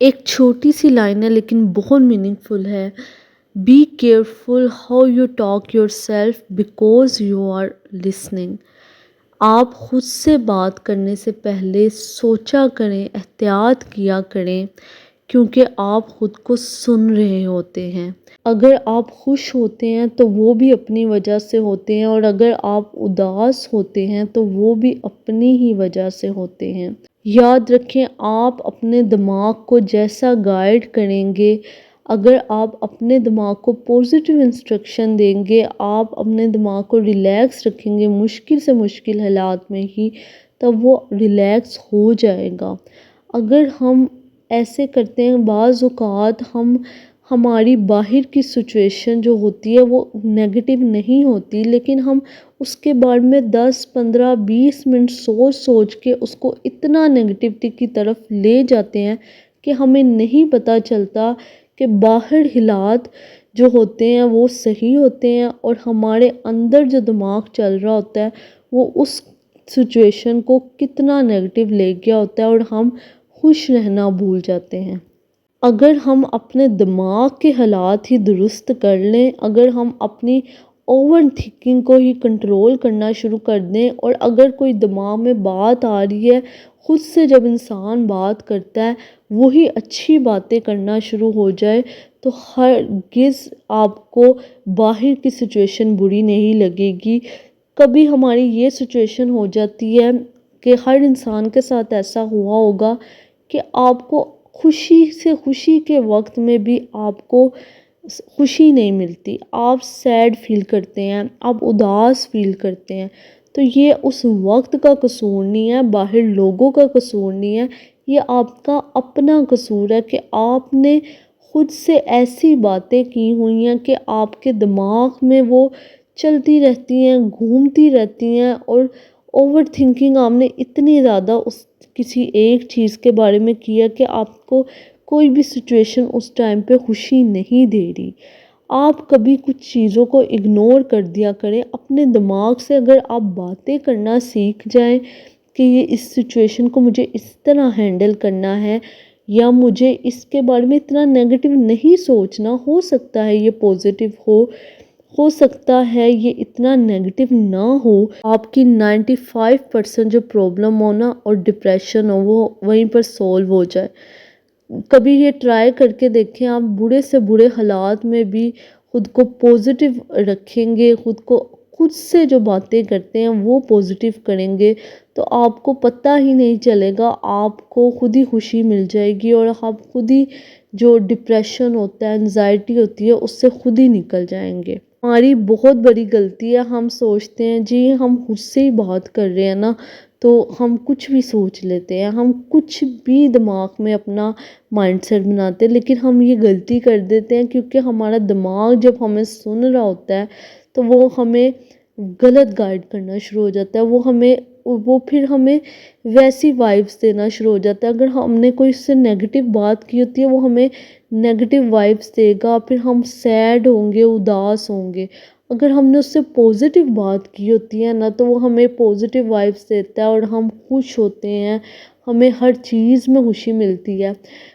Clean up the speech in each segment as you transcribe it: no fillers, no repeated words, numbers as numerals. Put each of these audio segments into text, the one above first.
ایک چھوٹی سی لائن ہے لیکن بہت میننگ فل ہے. Be careful how you talk yourself because you are listening. آپ خود سے بات کرنے سے پہلے سوچا کریں، احتیاط کیا کریں، کیونکہ آپ خود کو سن رہے ہوتے ہیں. اگر آپ خوش ہوتے ہیں تو وہ بھی اپنی وجہ سے ہوتے ہیں، اور اگر آپ اداس ہوتے ہیں تو وہ بھی اپنی ہی وجہ سے ہوتے ہیں. یاد رکھیں، آپ اپنے دماغ کو جیسا گائیڈ کریں گے، اگر آپ اپنے دماغ کو پوزیٹیو انسٹرکشن دیں گے، آپ اپنے دماغ کو ریلیکس رکھیں گے مشکل سے مشکل حالات میں ہی، تب وہ ریلیکس ہو جائے گا. اگر ہم ایسے کرتے ہیں، بعض اوقات ہماری باہر کی سچویشن جو ہوتی ہے وہ نیگیٹو نہیں ہوتی، لیکن ہم اس کے بارے میں 10 15 20 منٹ سوچ کے اس کو اتنا نیگیٹیوٹی کی طرف لے جاتے ہیں کہ ہمیں نہیں پتہ چلتا کہ باہر حالات جو ہوتے ہیں وہ صحیح ہوتے ہیں، اور ہمارے اندر جو دماغ چل رہا ہوتا ہے وہ اس سچویشن کو کتنا نیگیٹو لے گیا ہوتا ہے، اور ہم خوش رہنا بھول جاتے ہیں. اگر ہم اپنے دماغ کے حالات ہی درست کر لیں، اگر ہم اپنی اوور تھنکنگ کو ہی کنٹرول کرنا شروع کر دیں، اور اگر کوئی دماغ میں بات آ رہی ہے، خود سے جب انسان بات کرتا ہے وہی اچھی باتیں کرنا شروع ہو جائے، تو ہرگز آپ کو باہر کی سچویشن بری نہیں لگے گی. کبھی ہماری یہ سچویشن ہو جاتی ہے کہ ہر انسان کے ساتھ ایسا ہوا ہوگا کہ آپ کو خوشی کے وقت میں بھی آپ کو خوشی نہیں ملتی، آپ سیڈ فیل کرتے ہیں، آپ اداس فیل کرتے ہیں. تو یہ اس وقت کا قصور نہیں ہے، باہر لوگوں کا قصور نہیں ہے، یہ آپ کا اپنا قصور ہے کہ آپ نے خود سے ایسی باتیں کی ہوئی ہیں کہ آپ کے دماغ میں وہ چلتی رہتی ہیں، گھومتی رہتی ہیں، اور اوور تھنکنگ آپ نے اتنی زیادہ کسی ایک چیز کے بارے میں کیا کہ آپ کو کوئی بھی سچویشن اس ٹائم پہ خوشی نہیں دے رہی. آپ کبھی کچھ چیزوں کو اگنور کر دیا کریں. اپنے دماغ سے اگر آپ باتیں کرنا سیکھ جائیں کہ یہ اس سچویشن کو مجھے اس طرح ہینڈل کرنا ہے، یا مجھے اس کے بارے میں اتنا نیگیٹو نہیں سوچنا، ہو سکتا ہے یہ پوزیٹیو ہو سکتا ہے یہ اتنا نیگیٹو نہ ہو. آپ کی 95% جو پرابلم ہو نا اور ڈپریشن ہو وہ وہیں پر سولو ہو جائے. کبھی یہ ٹرائی کر کے دیکھیں، آپ برے سے برے حالات میں بھی خود کو پوزیٹیو رکھیں گے، خود سے جو باتیں کرتے ہیں وہ پوزیٹیو کریں گے، تو آپ کو پتہ ہی نہیں چلے گا، آپ کو خود ہی خوشی مل جائے گی، اور آپ خود ہی جو ڈپریشن ہوتا ہے، انزائٹی ہوتی ہے، اس سے خود ہی نکل جائیں گے. ہماری بہت بڑی غلطی ہے، ہم سوچتے ہیں جی ہم خود سے ہی بات کر رہے ہیں نا، تو ہم کچھ بھی سوچ لیتے ہیں، ہم کچھ بھی دماغ میں اپنا مائنڈ سیٹ بناتے ہیں، لیکن ہم یہ غلطی کر دیتے ہیں کیونکہ ہمارا دماغ جب ہمیں سن رہا ہوتا ہے تو وہ ہمیں غلط گائیڈ کرنا شروع ہو جاتا ہے، وہ پھر ہمیں ویسی وائبس دینا شروع ہو جاتا ہے. اگر ہم نے کوئی اس سے نیگیٹو بات کی ہوتی ہے وہ ہمیں نیگیٹو وائبس دے گا، پھر ہم سیڈ ہوں گے، اداس ہوں گے. اگر ہم نے اس سے پوزیٹیو بات کی ہوتی ہے نا تو وہ ہمیں پوزیٹیو وائبس دیتا ہے اور ہم خوش ہوتے ہیں، ہمیں ہر چیز میں خوشی ملتی ہے.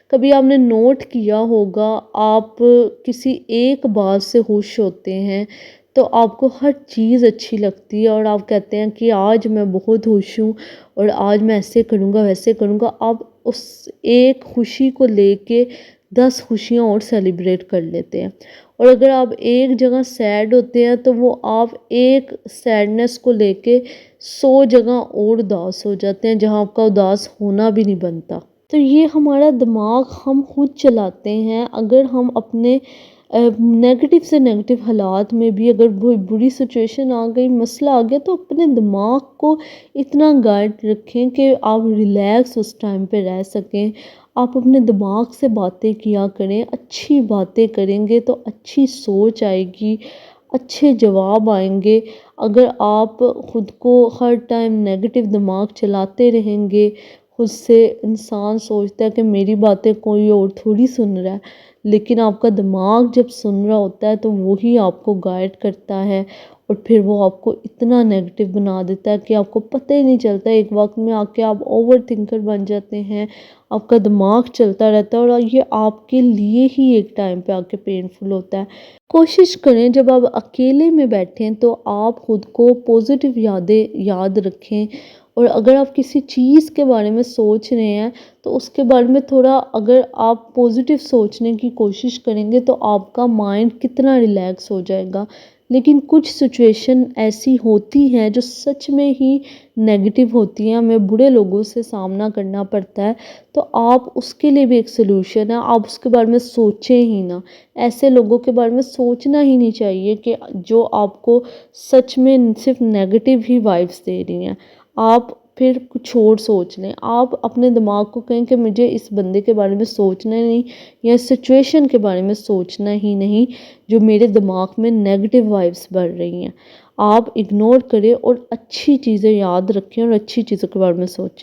کبھی آپ نے نوٹ کیا ہوگا، آپ کسی ایک بات سے خوش ہوتے ہیں تو آپ کو ہر چیز اچھی لگتی ہے، اور آپ کہتے ہیں کہ آج میں بہت خوش ہوں اور آج میں ایسے کروں گا ویسے کروں گا. آپ اس ایک خوشی کو لے کے 10 خوشیاں اور سیلیبریٹ کر لیتے ہیں. اور اگر آپ ایک جگہ سیڈ ہوتے ہیں تو وہ آپ ایک سیڈنس کو لے کے 100 جگہ اور اداس ہو جاتے ہیں جہاں آپ کا اداس ہونا بھی نہیں بنتا. تو یہ ہمارا دماغ ہم خود چلاتے ہیں. اگر ہم اپنے نیگیٹو سے نیگیٹو حالات میں بھی اگر بری سچویشن آ گئی، مسئلہ آ گیا، تو اپنے دماغ کو اتنا گائیڈ رکھیں کہ آپ ریلیکس اس ٹائم پہ رہ سکیں. آپ اپنے دماغ سے باتیں کیا کریں، اچھی باتیں کریں گے تو اچھی سوچ آئے گی، اچھے جواب آئیں گے. اگر آپ خود کو ہر ٹائم نیگیٹو دماغ چلاتے رہیں گے، خود سے انسان سوچتا ہے کہ میری باتیں کوئی اور تھوڑی سن رہا ہے، لیکن آپ کا دماغ جب سن رہا ہوتا ہے تو وہی آپ کو گائیڈ کرتا ہے، اور پھر وہ آپ کو اتنا نیگیٹو بنا دیتا ہے کہ آپ کو پتہ ہی نہیں چلتا. ایک وقت میں آ کے آپ اوور تھنکر بن جاتے ہیں، آپ کا دماغ چلتا رہتا ہے اور یہ آپ کے لیے ہی ایک ٹائم پہ آ کے پینفل ہوتا ہے۔ کوشش کریں جب آپ اکیلے میں بیٹھیں تو آپ خود کو پازیٹیو یادیں یاد رکھیں، اور اگر آپ کسی چیز کے بارے میں سوچ رہے ہیں تو اس کے بارے میں تھوڑا اگر آپ پازیٹیو سوچنے کی کوشش کریں گے تو آپ کا مائنڈ کتنا ریلیکس ہو جائے گا۔ لیکن کچھ سچویشن ایسی ہوتی ہیں جو سچ میں ہی نیگیٹو ہوتی ہیں، ہمیں برے لوگوں سے سامنا کرنا پڑتا ہے، تو آپ اس کے لیے بھی ایک سلوشن ہے، آپ اس کے بارے میں سوچیں ہی نہ۔ ایسے لوگوں کے بارے میں سوچنا ہی نہیں چاہیے کہ جو آپ کو سچ میں صرف نیگیٹو ہی وائبس دے رہی ہیں۔ آپ پھر کچھ اور سوچ لیں، آپ اپنے دماغ کو کہیں کہ مجھے اس بندے کے بارے میں سوچنا ہی نہیں، یا سچویشن کے بارے میں سوچنا ہی نہیں جو میرے دماغ میں نیگیٹو وائبس بڑھ رہی ہیں۔ آپ اگنور کریں اور اچھی چیزیں یاد رکھیں اور اچھی چیزوں کے بارے میں سوچیں۔